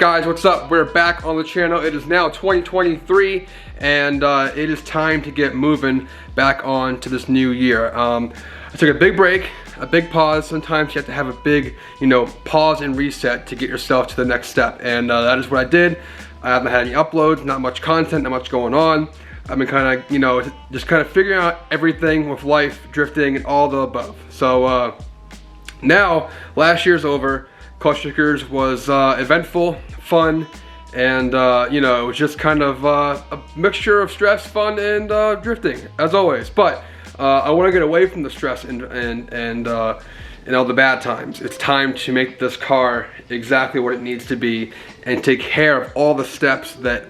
guys, what's up? We're back on the channel. It is now 2023 and it is time to get moving back on to this new year. I took a big break, a big pause. Sometimes you have to have a big, pause and reset to get yourself to the next step, and that is what I did. I haven't had any uploads, not much content, not much going on. I've been kind of, just kind of figuring out everything with life, drifting, and all the above. So now, last year's over. Clutch Kickers was eventful, fun, and it was just kind of a mixture of stress, fun, and drifting, as always. But I want to get away from the stress and all the bad times. It's time to make this car exactly what it needs to be and take care of all the steps that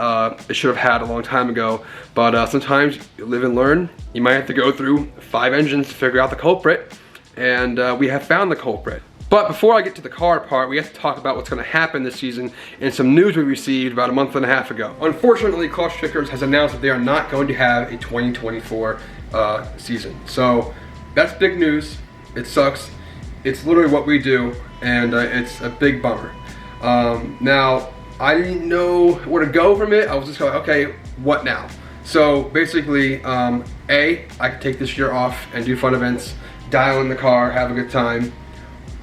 it should have had a long time ago. But sometimes you live and learn. You might have to go through 5 engines to figure out the culprit, and we have found the culprit. But before I get to the car part, we have to talk about what's going to happen this season and some news we received about a month and a half ago. Unfortunately, Clutch Kickers has announced that they are not going to have a 2024 season. So that's big news. It sucks. It's literally what we do, and it's a big bummer. Now, I didn't know where to go from it. I was just going, okay, what now? So basically, I could take this year off and do fun events, dial in the car, have a good time,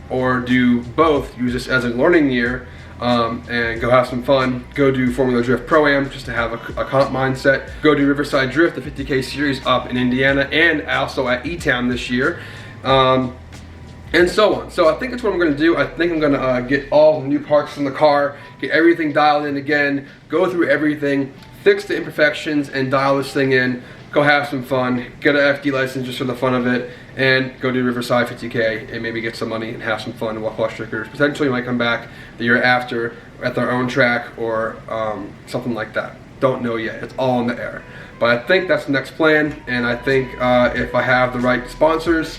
or do both, use this as a learning year and go have some fun, go do Formula Drift Pro-Am just to have a comp mindset, go do Riverside Drift, the 50K series up in Indiana, and also at E-Town this year, and so on. So I think that's what I'm gonna do. I think I'm gonna get all the new parts in the car, get everything dialed in again, go through everything, fix the imperfections, and dial this thing in, go have some fun, get an FD license just for the fun of it, and go do Riverside 50K and maybe get some money and have some fun while Clutch Kickers potentially might come back the year after at their own track or something like that. Don't know yet. It's all in the air. But I think that's the next plan, and I think if I have the right sponsors,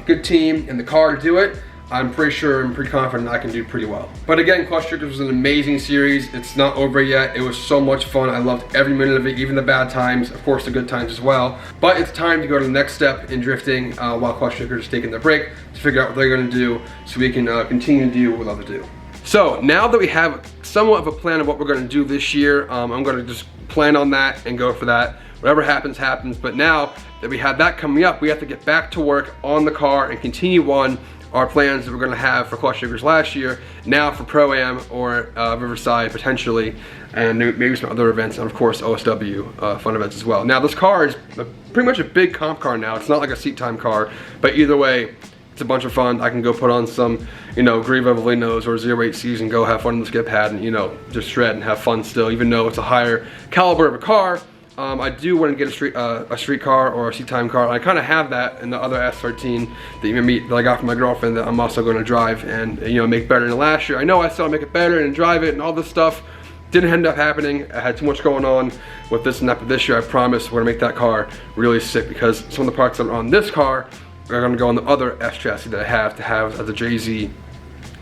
good team in the car to do it, I'm pretty sure and pretty confident I can do pretty well. But again, Clutch Kickers was an amazing series. It's not over yet. It was so much fun. I loved every minute of it, even the bad times, of course the good times as well. But it's time to go to the next step in drifting while Clutch Kickers is taking their break to figure out what they're gonna do so we can continue to do what we love to do. So now that we have somewhat of a plan of what we're gonna do this year, I'm gonna just plan on that and go for that. Whatever happens, happens. But now that we have that coming up, we have to get back to work on the car and continue on our plans that we're going to have for Clutch Kickers last year, now for Pro-Am or Riverside potentially, and maybe some other events, and of course OSW fun events as well. Now this car is pretty much a big comp car now. It's not like a seat time car, but either way, it's a bunch of fun. I can go put on some, Griva Valinos or 08Cs and go have fun in the skip pad and, just shred and have fun still, even though it's a higher caliber of a car. I do want to get a street car or a seat time car. I kind of have that in the other S13 that I got from my girlfriend that I'm also going to drive and make better than last year. I know I still make it better and drive it and all this stuff. Didn't end up happening. I had too much going on with this and that, but this year I promise we're going to make that car really sick because some of the parts that are on this car are going to go on the other S chassis that I have to have as a JZ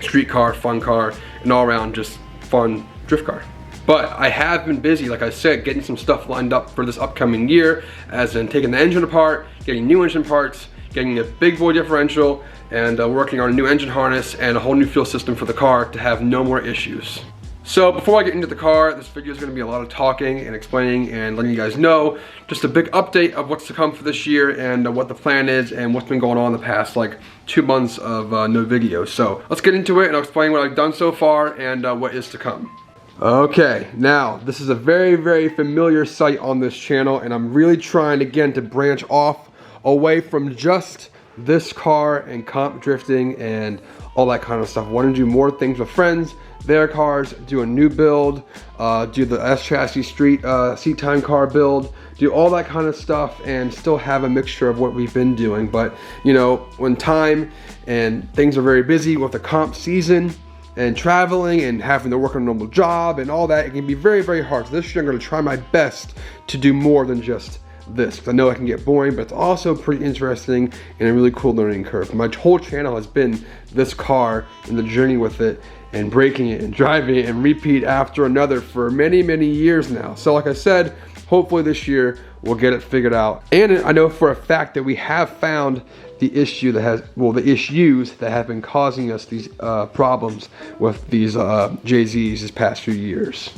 street car, fun car, and all around just fun drift car. But I have been busy, like I said, getting some stuff lined up for this upcoming year, as in taking the engine apart, getting new engine parts, getting a big boy differential, and working on a new engine harness and a whole new fuel system for the car to have no more issues. So before I get into the car, this video is going to be a lot of talking and explaining and letting you guys know just a big update of what's to come for this year and what the plan is and what's been going on the past 2 months of no videos. So let's get into it and I'll explain what I've done so far and what is to come. Okay, now this is a very, very familiar site on this channel, and I'm really trying again to branch off away from just this car and comp drifting and all that kind of stuff. I want to do more things with friends, their cars, do a new build, do the S chassis street seat time car build, do all that kind of stuff and still have a mixture of what we've been doing. But when time and things are very busy with the comp season and traveling and having to work on a normal job and all that, it can be very, very hard. So this year I'm going to try my best to do more than just this, because I know it can get boring, but it's also pretty interesting and a really cool learning curve. My whole channel has been this car and the journey with it and breaking it and driving it and repeat after another for many, many years now. So like I said, hopefully this year we'll get it figured out. And I know for a fact that we have found the issue that has, well, the issues that have been causing us these problems with these JZs these past few years.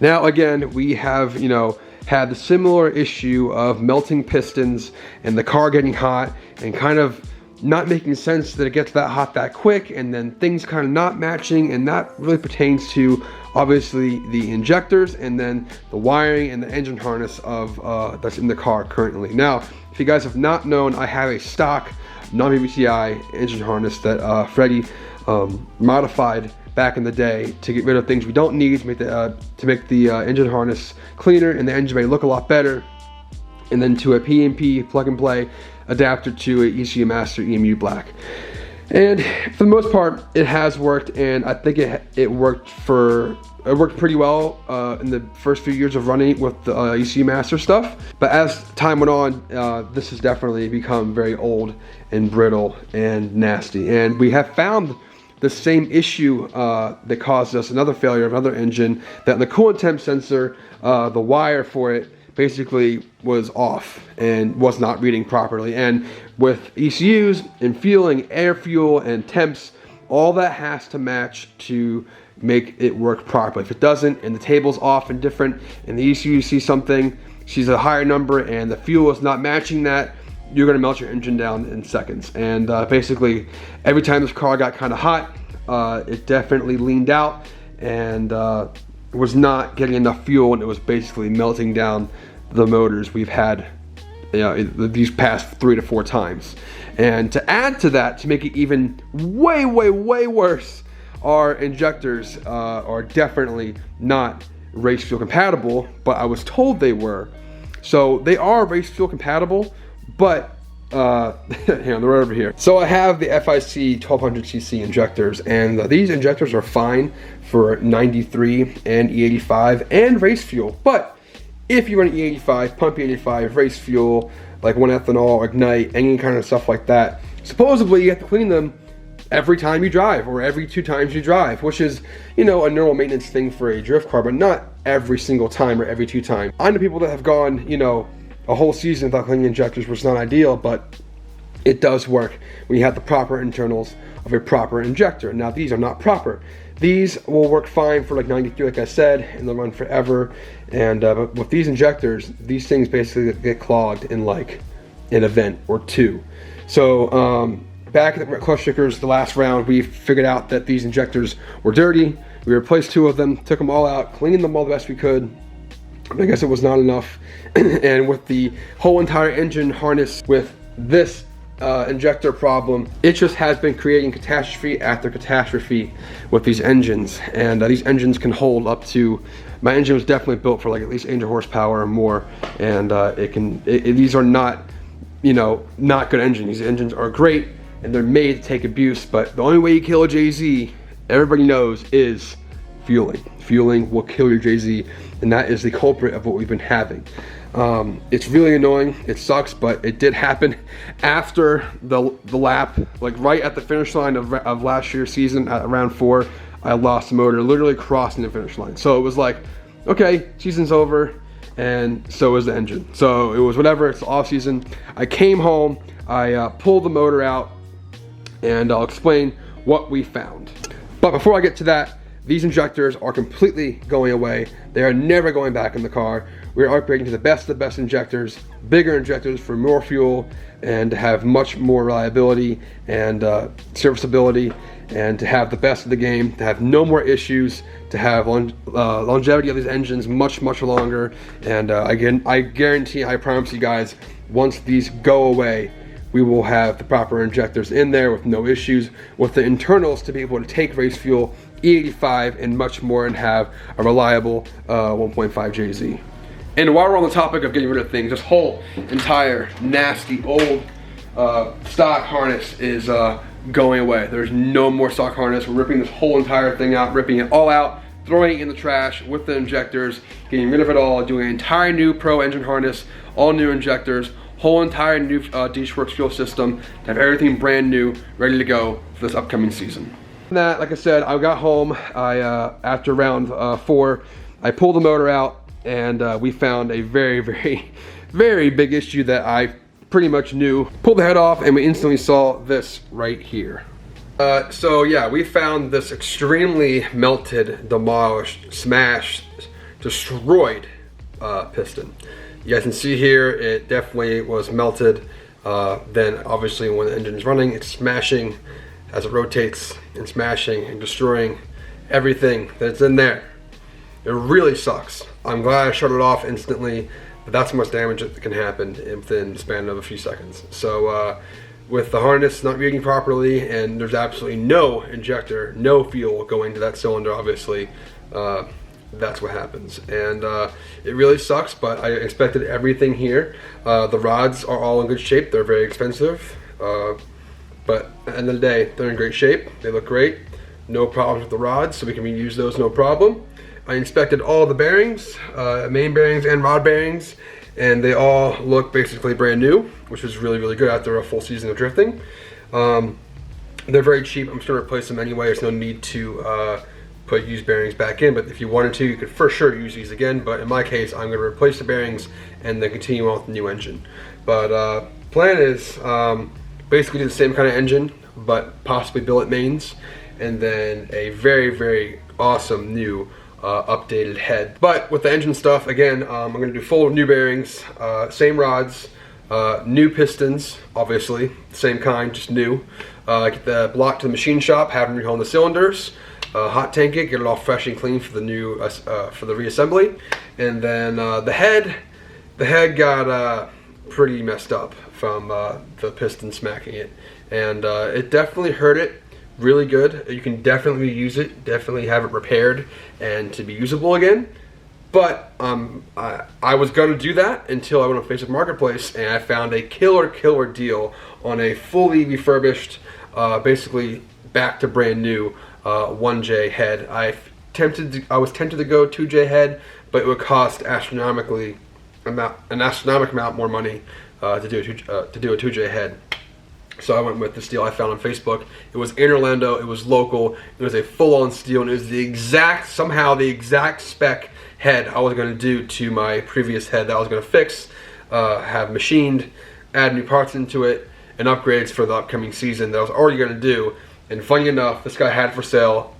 Now again, we have, you know, had the similar issue of melting pistons and the car getting hot and kind of not making sense that it gets that hot that quick, and then things kind of not matching, and that really pertains to obviously the injectors and then the wiring and the engine harness of that's in the car currently. Now, if you guys have not known, I have a stock non-PVCI engine harness that Freddie modified back in the day to get rid of things we don't need, to make the engine harness cleaner and the engine bay look a lot better, and then to a PNP plug and play adapter to a ECU Master EMU Black. And for the most part, it has worked, and I think it worked pretty well in the first few years of running with the ECU Master stuff. But as time went on, this has definitely become very old and brittle and nasty. And we have found the same issue that caused us another failure of another engine, that the coolant temp sensor, the wire for it, basically was off and was not reading properly. And with ECUs and fueling, air fuel and temps, all that has to match to make it work properly. If it doesn't, and the table's off and different, and the ECU sees something, sees a higher number, and the fuel is not matching that, you're gonna melt your engine down in seconds. And basically, every time this car got kind of hot, it definitely leaned out and was not getting enough fuel, and it was basically melting down the motors we've had, you know, these past 3 to 4 times. And to add to that, to make it even way worse, our injectors are definitely not race fuel compatible, but I was told they were. So they are race fuel compatible, but here on the road over here. So I have the FIC 1200cc injectors, and these injectors are fine for 93 and E85 and race fuel. But if you run E85, pump E85, race fuel, like 1-ethanol, ignite, any kind of stuff like that, supposedly you have to clean them every time you drive, or every 2 times you drive, which is, you know, a normal maintenance thing for a drift car, but not every single time or every 2 times. I know people that have gone, you know, a whole season without cleaning injectors, which is not ideal, but it does work when you have the proper internals of a proper injector. Now, these are not proper. These will work fine for like 93, like I said, and they'll run forever. And but with these injectors, these things basically get clogged in like an event or 2. So back at the clutch stickers, the last round, we figured out that these injectors were dirty. We replaced 2 of them, took them all out, cleaned them all the best we could. I guess it was not enough. And with the whole entire engine harness with this injector problem, it just has been creating catastrophe after catastrophe with these engines. And these engines can hold up to, my engine was definitely built for like at least 800 horsepower or more, and these are not, you know, not good engines. These engines are great and they're made to take abuse, but the only way you kill a JZ, everybody knows, is fueling. Fueling will kill your JZ, and that is the culprit of what we've been having. It's really annoying, it sucks, but it did happen after the lap, like right at the finish line of last year's season at round 4. I lost the motor literally crossing the finish line. So it was like, okay, season's over, and so is the engine. So it was whatever, it's the off season. I came home, I pulled the motor out, and I'll explain what we found. But before I get to that, these injectors are completely going away. They are never going back in the car. We're upgrading to the best of the best injectors, bigger injectors for more fuel, and to have much more reliability and serviceability, and to have the best of the game, to have no more issues, to have longevity of these engines much longer. And again, I guarantee, I promise you guys, once these go away, we will have the proper injectors in there with no issues, with the internals to be able to take race fuel, E85, and much more, and have a reliable 1.5 JZ. And while we're on the topic of getting rid of things, this whole entire nasty old stock harness is going away. There's no more stock harness. We're ripping this whole entire thing out, ripping it all out, throwing it in the trash with the injectors, getting rid of it all, doing an entire new Pro engine harness, all new injectors, whole entire new D-Works fuel system, to have everything brand new, ready to go for this upcoming season. And that, like I said, I got home, after round 4, I pulled the motor out, and we found a very, very, very big issue that I pretty much knew. Pulled the head off, and we instantly saw this right here. So yeah, we found this extremely melted, demolished, smashed, destroyed piston. You guys can see here, it definitely was melted. Then obviously when the engine is running, it's smashing as it rotates and smashing and destroying everything that's in there. It really sucks. I'm glad I shut it off instantly, but that's how much damage that can happen within the span of a few seconds. So with the harness not reading properly, and there's absolutely no injector, no fuel going to that cylinder, obviously, that's what happens. And it really sucks, but I expected everything here. The rods are all in good shape. They're very expensive, but at the end of the day, they're in great shape. They look great. No problems with the rods, so we can reuse those, no problem. I inspected all the bearings, main bearings and rod bearings, and they all look basically brand new, which was really, really good after a full season of drifting. They're very cheap. I'm just gonna replace them anyway. There's no need to put used bearings back in, but if you wanted to, you could for sure use these again. But in my case, I'm gonna replace the bearings and then continue on with the new engine. But plan is basically do the same kind of engine, but possibly billet mains, and then a very, very awesome new updated head. But with the engine stuff, again, I'm gonna do full new bearings, same rods, new pistons, obviously, same kind, just new. Get the block to the machine shop, have them rehome the cylinders, hot tank it, get it all fresh and clean for the new, for the reassembly. And then the head got pretty messed up from the piston smacking it. And it definitely hurt it really good. You can definitely use it, definitely have it repaired and to be usable again. But I was gonna do that until I went on Facebook Marketplace and I found a killer deal on a fully refurbished, basically back to brand new 1J head. I was tempted to go 2J head, but it would cost an astronomical amount more money to do a 2J head. So I went with this deal I found on Facebook. It was in Orlando, it was local, it was a full-on steel, and it was somehow the exact spec head I was gonna do to my previous head that I was gonna fix, have machined, add new parts into it, and upgrades for the upcoming season that I was already gonna do. And funny enough, this guy had it for sale,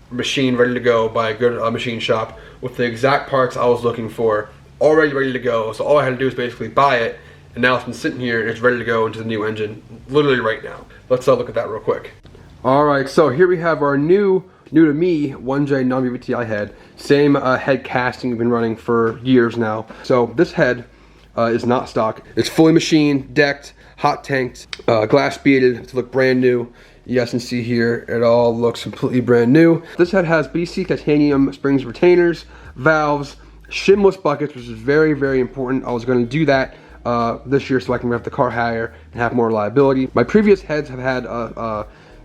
machine ready to go by a good machine shop with the exact parts I was looking for, already ready to go. So all I had to do was basically buy it, and now it's been sitting here and it's ready to go into the new engine literally right now. Let's look at that real quick. All right, so here we have our new to me 1J non-BVTI head. Same head casting we've been running for years now. So this head is not stock. It's fully machined, decked, hot tanked, glass beaded to look brand new. You guys can see here, it all looks completely brand new. This head has BC titanium springs retainers, valves, shimless buckets, which is very, very important. I was gonna do that this year so I can rep the car higher and have more reliability. My previous heads have had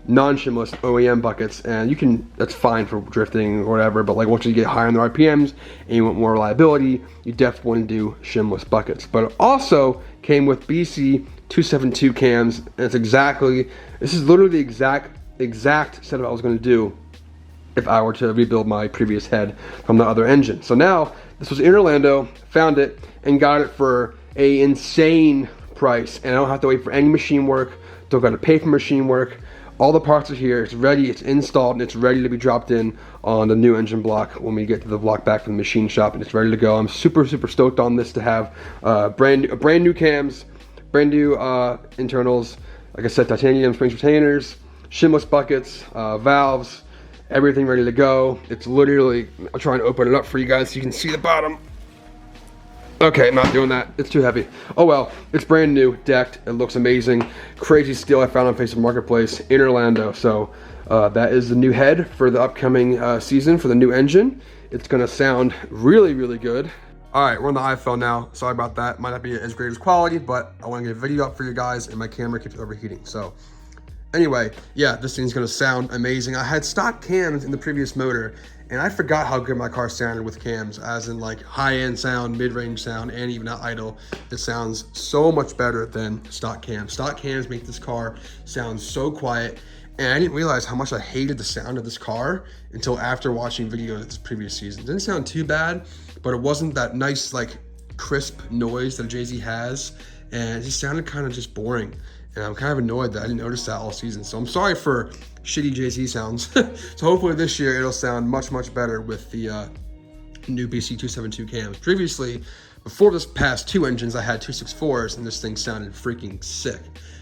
non-shimless OEM buckets, and that's fine for drifting or whatever, but like once you get higher in the RPMs and you want more reliability, you definitely want to do shimless buckets. But it also came with BC 272 cams, and this is literally the exact setup I was going to do if I were to rebuild my previous head from the other engine. So now, this was in Orlando, found it, and got it for a insane price, and I don't have to wait for any machine work, don't got to pay for machine work. All the parts are here, it's ready, it's installed, and it's ready to be dropped in on the new engine block when we get to the block back from the machine shop, and it's ready to go. I'm super stoked on this to have brand new cams, brand new internals, like I said, titanium springs retainers, shimless buckets, valves, everything ready to go. It's literally, I'll try and open it up for you guys so you can see the bottom. Okay, not doing that, it's too heavy. Oh well, it's brand new, decked, it looks amazing. Crazy steel I found on Facebook Marketplace in Orlando. So that is the new head for the upcoming season for the new engine. It's gonna sound really, really good. All right, we're on the iPhone now. Sorry about that, might not be as great as quality, but I wanna get a video up for you guys and my camera keeps overheating. So anyway, yeah, this thing's gonna sound amazing. I had stock cams in the previous motor, and I forgot how good my car sounded with cams, as in like high-end sound, mid-range sound, and even at idle. It sounds so much better than stock cams. Stock cams make this car sound so quiet, and I didn't realize how much I hated the sound of this car until after watching videos of this previous season. It didn't sound too bad, but it wasn't that nice, like, crisp noise that a Jay-Z has, and it just sounded kind of just boring. And I'm kind of annoyed that I didn't notice that all season. So I'm sorry for shitty Jay-Z sounds. So hopefully this year it'll sound much, much better with the new BC272 cams. Previously, before this past 2 engines, I had 264s, and this thing sounded freaking sick.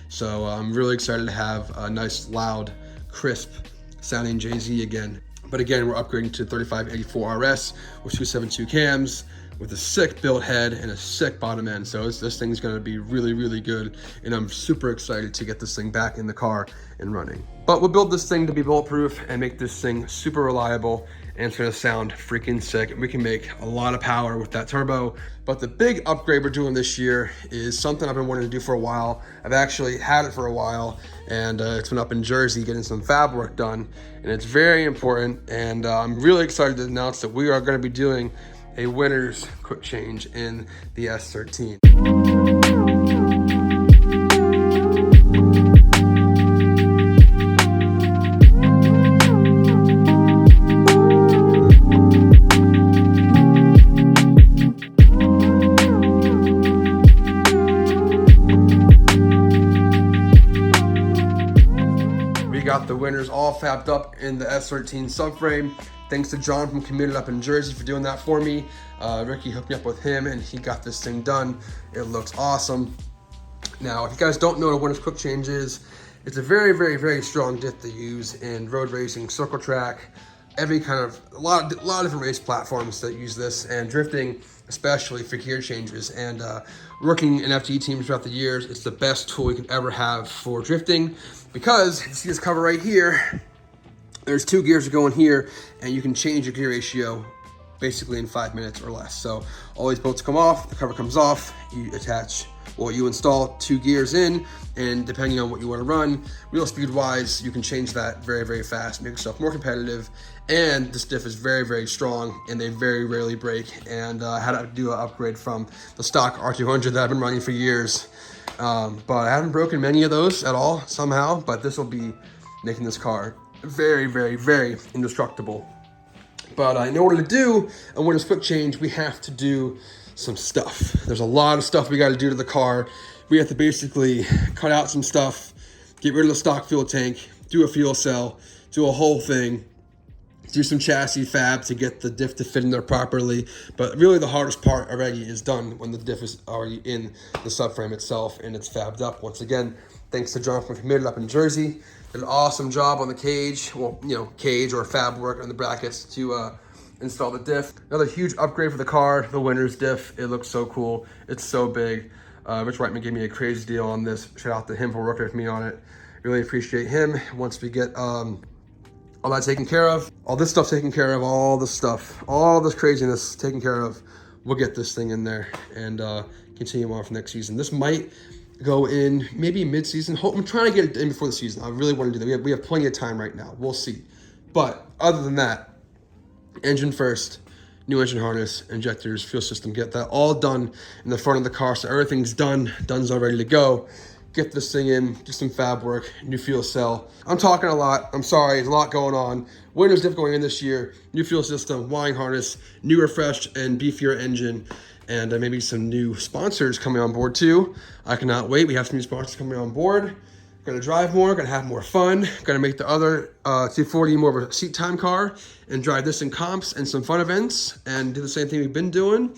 So I'm really excited to have a nice, loud, crisp sounding Jay-Z again. But again, we're upgrading to 3584 RS with 272 cams, with a sick built head and a sick bottom end. So this thing's gonna be really, really good. And I'm super excited to get this thing back in the car and running. But we'll build this thing to be bulletproof and make this thing super reliable, and it's gonna sound freaking sick. And we can make a lot of power with that turbo. But the big upgrade we're doing this year is something I've been wanting to do for a while. I've actually had it for a while, and it's been up in Jersey getting some fab work done. And it's very important, and I'm really excited to announce that we are gonna be doing a winner's quick change in the S13. We got the winners all fabbed up in the S13 subframe. Thanks to John from Committed up in Jersey for doing that for me. Ricky hooked me up with him and he got this thing done. It looks awesome. Now, if you guys don't know what a winner's quick change is, it's a very, very, very strong diff to use in road racing, circle track, every kind of, a lot of different race platforms that use this, and drifting, especially for gear changes. And working in FTE teams throughout the years, it's the best tool you can ever have for drifting, because you see this cover right here, there's 2 gears that go in here, and you can change your gear ratio basically in 5 minutes or less. So all these bolts come off, the cover comes off, you attach, well, you install 2 gears in, and depending on what you want to run, wheel speed wise, you can change that very, very fast, make yourself more competitive. And this diff is very, very strong, and they very rarely break. And I had to do an upgrade from the stock R200 that I've been running for years. But I haven't broken many of those at all somehow, but this will be making this car very, very, very indestructible. But in order to do a winner's quick change, we have to do some stuff. There's a lot of stuff we got to do to the car. We have to basically cut out some stuff, get rid of the stock fuel tank, do a fuel cell, do a whole thing, do some chassis fab to get the diff to fit in there properly. But really the hardest part already is done when the diff is already in the subframe itself and it's fabbed up. Once again, thanks to John from Committed up in Jersey. Did an awesome job on the cage, well, you know, cage or fab work on the brackets to install the diff. Another huge upgrade for the car, the winner's diff. It looks so cool. It's so big. Rich Whiteman gave me a crazy deal on this. Shout out to him for working with me on it. Really appreciate him. Once we get all that taken care of, all this stuff taken care of, all this stuff, all this craziness taken care of, we'll get this thing in there and continue on for next season. This might go in maybe mid-season. I'm trying to get it in before the season. I really want to do that. We have plenty of time right now. We'll see. But other than that, engine first, new engine harness, injectors, fuel system, get that all done in the front of the car. So everything's done, all ready to go. Get this thing in, do some fab work, new fuel cell. I'm talking a lot. I'm sorry, there's a lot going on. Winner's diff going in this year, new fuel system, wiring harness, new refreshed and beefier engine, and maybe some new sponsors coming on board too. I cannot wait. We have some new sponsors coming on board. Gonna drive more, gonna have more fun, gonna make the other 240 more of a seat time car and drive this in comps and some fun events and do the same thing we've been doing.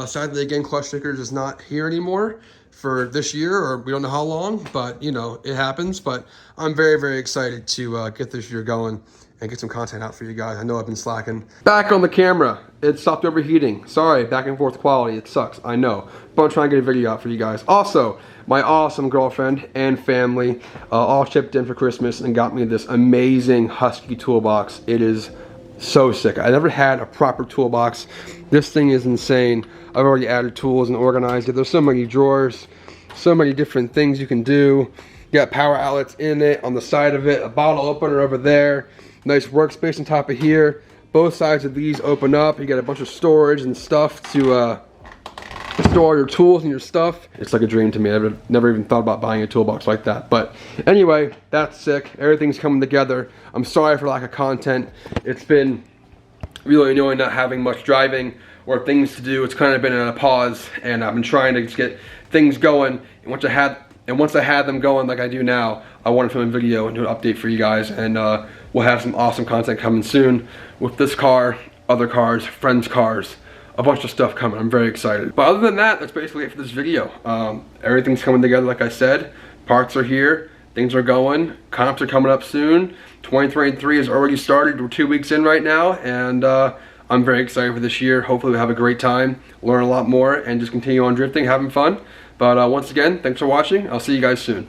Sadly, again, Clutch Stickers is not here anymore for this year, or we don't know how long, but you know, it happens. But I'm very, very excited to get this year going and get some content out for you guys. I know I've been slacking. Back on the camera, it stopped overheating. Sorry, back and forth quality, it sucks, I know. But I'm trying to get a video out for you guys. Also, my awesome girlfriend and family all chipped in for Christmas and got me this amazing Husky toolbox. It is so sick. I never had a proper toolbox. This thing is insane. I've already added tools and organized it. There's so many drawers, so many different things you can do. You got power outlets in it, on the side of it, a bottle opener over there, nice workspace on top of here. Both sides of these open up. You got a bunch of storage and stuff to store your tools and your stuff. It's like a dream to me. I've never even thought about buying a toolbox like that. But anyway, that's sick. Everything's coming together. I'm sorry for lack of content. It's been really annoying not having much driving or things to do. It's kind of been in a pause, and I've been trying to just get things going. And once I had them going like I do now, I wanted to film a video and do an update for you guys. And we'll have some awesome content coming soon with this car, other cars, friends' cars, a bunch of stuff coming. I'm very excited. But other than that, that's basically it for this video. Everything's coming together like I said. Parts are here. Things are going. Comps are coming up soon. 2023 has already started. We're 2 weeks in right now, and I'm very excited for this year. Hopefully we'll have a great time, learn a lot more, and just continue on drifting, having fun. But once again, thanks for watching. I'll see you guys soon.